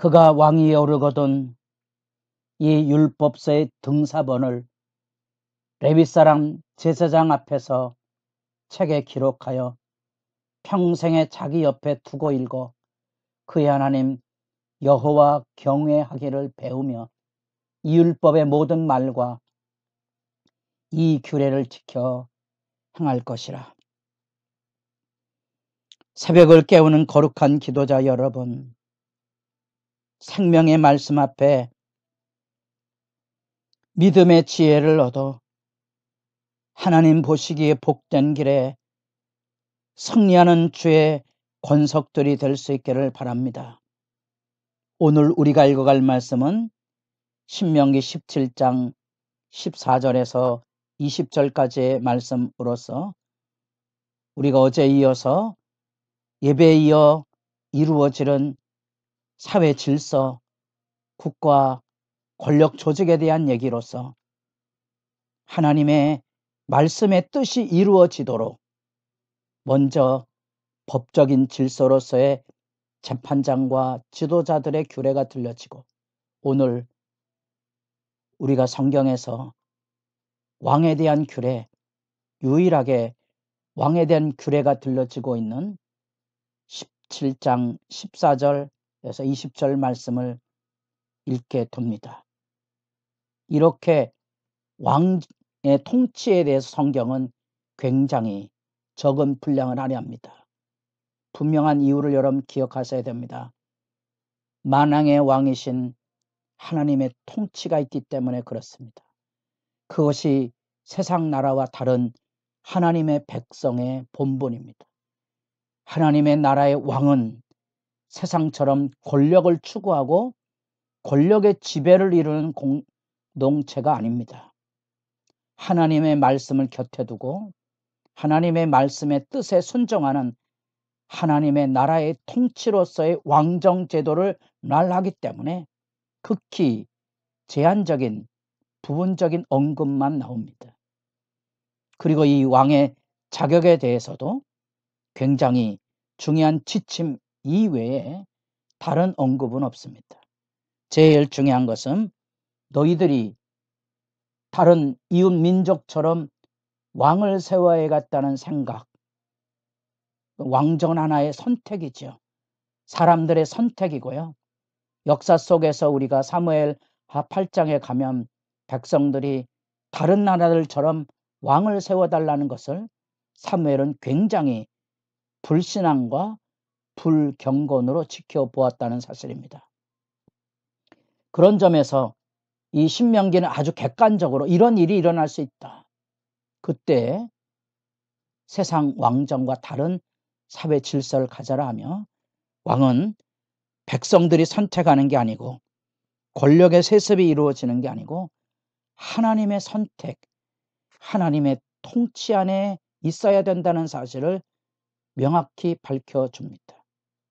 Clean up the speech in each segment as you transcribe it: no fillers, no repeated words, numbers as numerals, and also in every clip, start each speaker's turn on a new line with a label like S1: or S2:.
S1: 그가 왕위에 오르거든 이 율법서의 등사본을 레위 사람 제사장 앞에서 책에 기록하여 평생에 자기 옆에 두고 읽어 그의 하나님 여호와 경외하기를 배우며 이 율법의 모든 말과 이 규례를 지켜 행할 것이라. 새벽을 깨우는 거룩한 기도자 여러분, 생명의 말씀 앞에 믿음의 지혜를 얻어 하나님 보시기에 복된 길에 승리하는 주의 권속들이 될 수 있기를 바랍니다. 오늘 우리가 읽어갈 말씀은 신명기 17장 14절에서 20절까지의 말씀으로서 우리가 어제 이어서 예배에 이어 이루어지는 사회 질서, 국가, 권력 조직에 대한 얘기로서 하나님의 말씀의 뜻이 이루어지도록 먼저 법적인 질서로서의 재판장과 지도자들의 규례가 들려지고 오늘 우리가 성경에서 왕에 대한 규례, 유일하게 왕에 대한 규례가 들려지고 있는 17장 14절에서 20절 말씀을 읽게 됩니다. 이렇게 왕의 통치에 대해서 성경은 굉장히 적은 분량을 하려 합니다. 분명한 이유를 여러분 기억하셔야 됩니다. 만왕의 왕이신 하나님의 통치가 있기 때문에 그렇습니다. 그것이 세상 나라와 다른 하나님의 백성의 본분입니다. 하나님의 나라의 왕은 세상처럼 권력을 추구하고 권력의 지배를 이루는 공동체가 아닙니다. 하나님의 말씀을 곁에 두고 하나님의 말씀의 뜻에 순종하는 하나님의 나라의 통치로서의 왕정 제도를 날하기 때문에 극히 제한적인 부분적인 언급만 나옵니다. 그리고 이 왕의 자격에 대해서도 굉장히 중요한 지침 이외에 다른 언급은 없습니다. 제일 중요한 것은 너희들이 다른 이웃 민족처럼 왕을 세워야겠다는 생각, 왕정 하나의 선택이죠. 사람들의 선택이고요. 역사 속에서 우리가 사무엘 8장에 가면 백성들이 다른 나라들처럼 왕을 세워달라는 것을 사무엘은 굉장히 불신앙과 불경건으로 지켜보았다는 사실입니다. 그런 점에서 이 신명기는 아주 객관적으로 이런 일이 일어날 수 있다. 그때 세상 왕정과 다른 사회 질서를 가져라 하며 왕은 백성들이 선택하는 게 아니고 권력의 세습이 이루어지는 게 아니고 하나님의 선택, 하나님의 통치 안에 있어야 된다는 사실을 명확히 밝혀줍니다.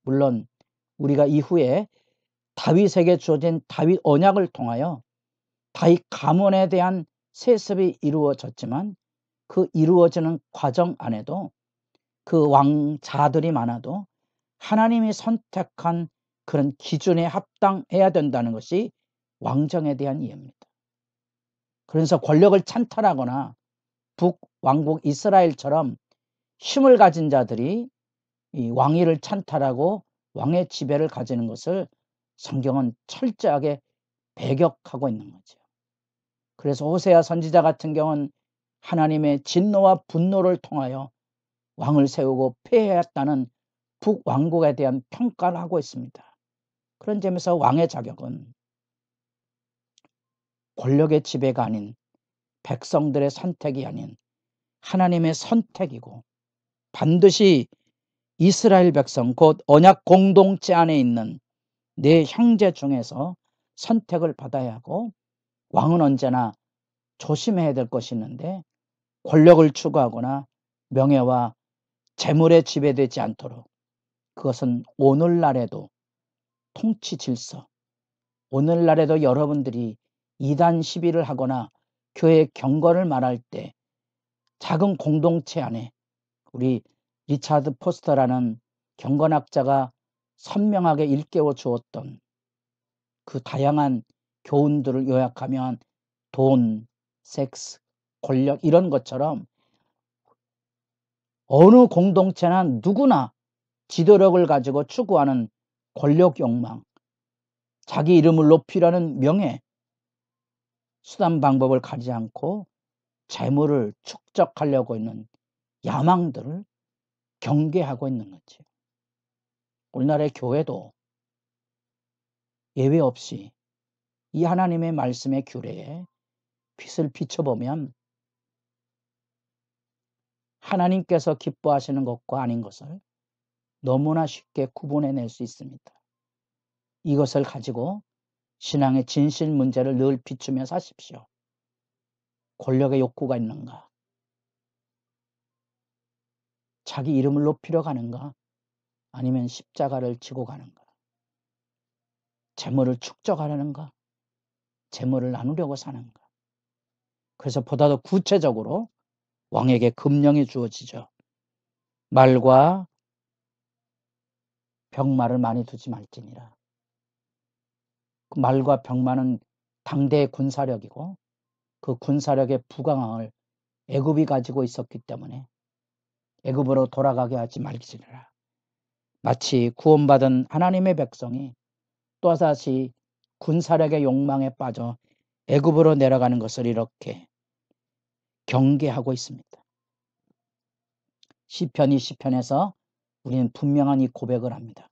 S1: 물론 우리가 이후에 다윗에게 주어진 다윗 언약을 통하여 다윗 가문에 대한 세습이 이루어졌지만 그 이루어지는 과정 안에도 그 왕자들이 많아도 하나님이 선택한 그런 기준에 합당해야 된다는 것이 왕정에 대한 이해입니다. 그래서 권력을 찬탈하거나 북왕국 이스라엘처럼 힘을 가진 자들이 이 왕위를 찬탈하고 왕의 지배를 가지는 것을 성경은 철저하게 배격하고 있는 거죠. 그래서 호세아 선지자 같은 경우는 하나님의 진노와 분노를 통하여 왕을 세우고 폐해했다는 북왕국에 대한 평가를 하고 있습니다. 그런 점에서 왕의 자격은 권력의 지배가 아닌 백성들의 선택이 아닌 하나님의 선택이고 반드시 이스라엘 백성 곧 언약 공동체 안에 있는 내 형제 중에서 선택을 받아야 하고 왕은 언제나 조심해야 될 것이 있는데 권력을 추구하거나 명예와 재물에 지배되지 않도록 그것은 오늘날에도 통치 질서, 오늘날에도 여러분들이 이단 시비를 하거나 교회 경건을 말할 때 작은 공동체 안에 우리 리차드 포스터라는 경건학자가 선명하게 일깨워 주었던 그 다양한 교훈들을 요약하면 돈, 섹스, 권력 이런 것처럼 어느 공동체나 누구나 지도력을 가지고 추구하는 권력 욕망, 자기 이름을 높이려는 명예, 수단 방법을 가리지 않고 재물을 축적하려고 있는 야망들을 경계하고 있는 거지. 우리나라의 교회도 예외 없이 이 하나님의 말씀의 규례에 빛을 비춰보면 하나님께서 기뻐하시는 것과 아닌 것을 너무나 쉽게 구분해낼 수 있습니다. 이것을 가지고 신앙의 진실 문제를 늘 비추며 사십시오. 권력의 욕구가 있는가? 자기 이름을 높이려 가는가? 아니면 십자가를 지고 가는가? 재물을 축적하려는가? 재물을 나누려고 사는가? 그래서 보다 더 구체적으로 왕에게 금령이 주어지죠. 말과 병마를 많이 두지 말지니라. 그 말과 병마는 당대의 군사력이고 그 군사력의 부강함을 애굽이 가지고 있었기 때문에 애굽으로 돌아가게 하지 말지니라. 마치 구원받은 하나님의 백성이 또다시 군사력의 욕망에 빠져 애굽으로 내려가는 것을 이렇게 경계하고 있습니다. 시편 20편에서 우리는 분명한 이 고백을 합니다.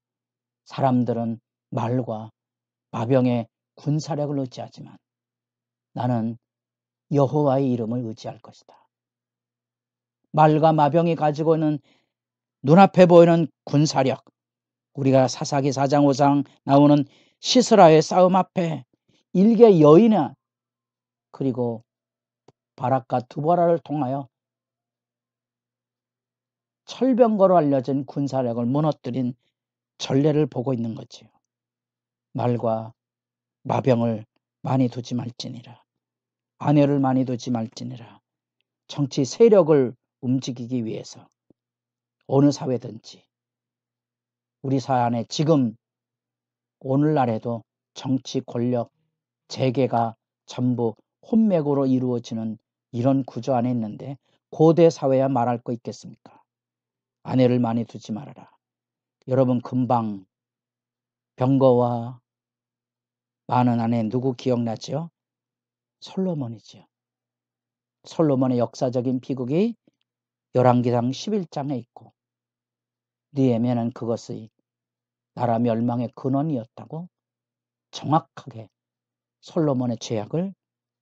S1: 사람들은 말과 마병의 군사력을 의지하지만 나는 여호와의 이름을 의지할 것이다. 말과 마병이 가지고 있는 눈앞에 보이는 군사력, 우리가 사사기 4장 5장 나오는 시스라의 싸움 앞에 일개 여인의 그리고 바락과 두보라를 통하여 철병거로 알려진 군사력을 무너뜨린 전례를 보고 있는 거지요. 말과 마병을 많이 두지 말지니라. 아내를 많이 두지 말지니라. 정치 세력을 움직이기 위해서 어느 사회든지 우리 사회 안에 지금 오늘날에도 정치 권력 재계가 전부 혼맥으로 이루어지는 이런 구조 안에 있는데 고대 사회야 말할 거 있겠습니까? 아내를 많이 두지 말아라. 여러분 금방 병거와 많은 아내 누구 기억나죠? 솔로몬이죠. 솔로몬의 역사적인 비극이 열왕기상 11장에 있고 느헤미야는 그것이 나라 멸망의 근원이었다고 정확하게 솔로몬의 죄악을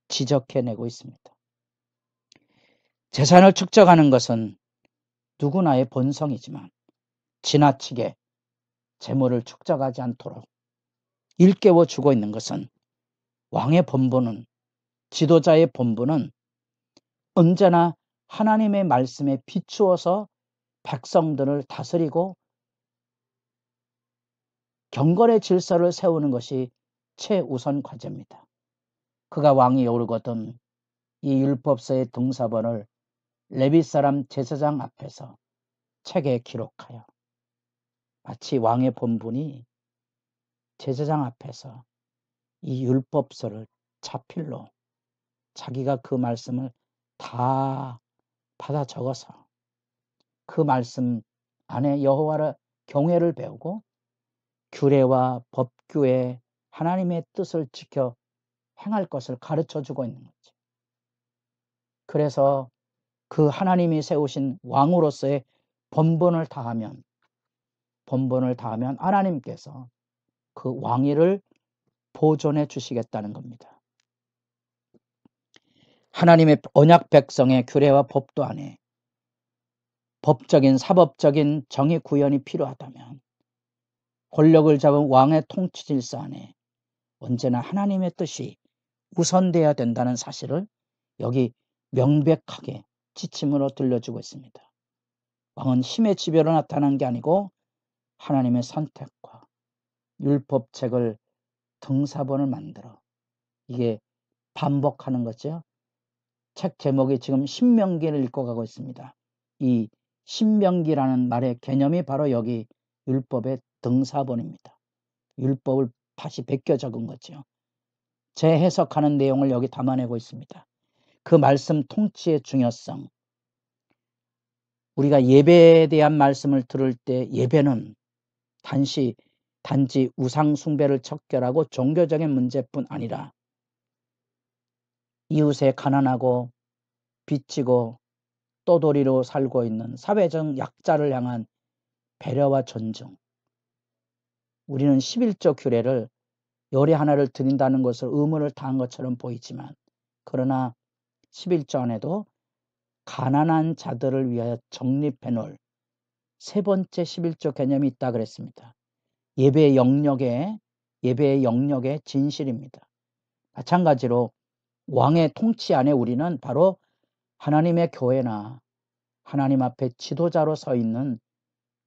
S1: 지적해내고 있습니다. 재산을 축적하는 것은 누구나의 본성이지만 지나치게 재물을 축적하지 않도록 일깨워 주고 있는 것은 왕의 본분은 지도자의 본분은 언제나 하나님의 말씀에 비추어서 백성들을 다스리고 경건의 질서를 세우는 것이 최우선 과제입니다. 그가 왕이 오르거든 이 율법서의 등사본을 레위 사람 제사장 앞에서 책에 기록하여 마치 왕의 본분이 제사장 앞에서 이 율법서를 자필로 자기가 그 말씀을 다 받아 적어서 그 말씀 안에 여호와의 경외를 배우고 규례와 법규에 하나님의 뜻을 지켜 행할 것을 가르쳐주고 있는 거죠. 그래서 그 하나님이 세우신 왕으로서의 본분을 다하면 하나님께서 그 왕위를 보존해 주시겠다는 겁니다. 하나님의 언약 백성의 규례와 법도 안에 법적인 사법적인 정의 구현이 필요하다면 권력을 잡은 왕의 통치 질서 안에 언제나 하나님의 뜻이 우선돼야 된다는 사실을 여기 명백하게 지침으로 들려주고 있습니다. 왕은 힘의 지배로 나타난 게 아니고 하나님의 선택과 율법책을 등사본을 만들어 이게 반복하는 거죠. 책 제목이 지금 신명기를 읽고 가고 있습니다. 이 신명기라는 말의 개념이 바로 여기 율법의 등사본입니다. 율법을 다시 베껴 적은 거죠. 재해석하는 내용을 여기 담아내고 있습니다. 그 말씀 통치의 중요성. 우리가 예배에 대한 말씀을 들을 때 예배는 단지 우상 숭배를 척결하고 종교적인 문제뿐 아니라 이웃에 가난하고 빚지고 떠돌이로 살고 있는 사회적 약자를 향한 배려와 존중. 우리는 11조 규례를 요리 하나를 드린다는 것을 의무를 다한 것처럼 보이지만, 그러나 11조 안에도 가난한 자들을 위하여 적립해 놓을 세 번째 11조 개념이 있다 그랬습니다. 예배의 영역의 진실입니다. 마찬가지로 왕의 통치 안에 우리는 바로 하나님의 교회나 하나님 앞에 지도자로 서 있는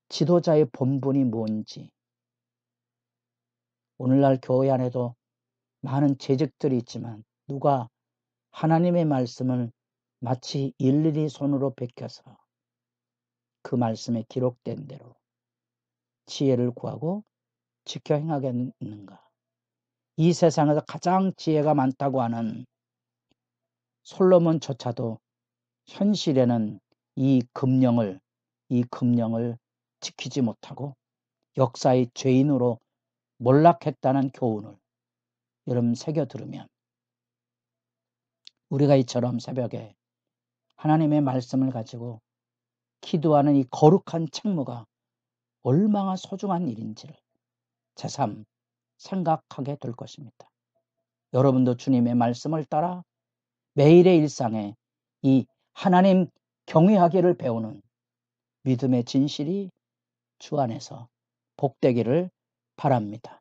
S1: 지도자의 본분이 뭔지, 오늘날 교회 안에도 많은 재직들이 있지만 누가 하나님의 말씀을 마치 일일이 손으로 베껴서 그 말씀에 기록된 대로 지혜를 구하고 지켜 행하겠는가? 이 세상에서 가장 지혜가 많다고 하는 솔로몬조차도 현실에는 이 금령을 지키지 못하고 역사의 죄인으로 몰락했다는 교훈을 여러분 새겨 들으면, 우리가 이처럼 새벽에 하나님의 말씀을 가지고 기도하는 이 거룩한 책무가 얼마나 소중한 일인지를 새삼 생각하게 될 것입니다. 여러분도 주님의 말씀을 따라 매일의 일상에 이 하나님 경외하기를 배우는 믿음의 진실이 주 안에서 복되기를 바랍니다.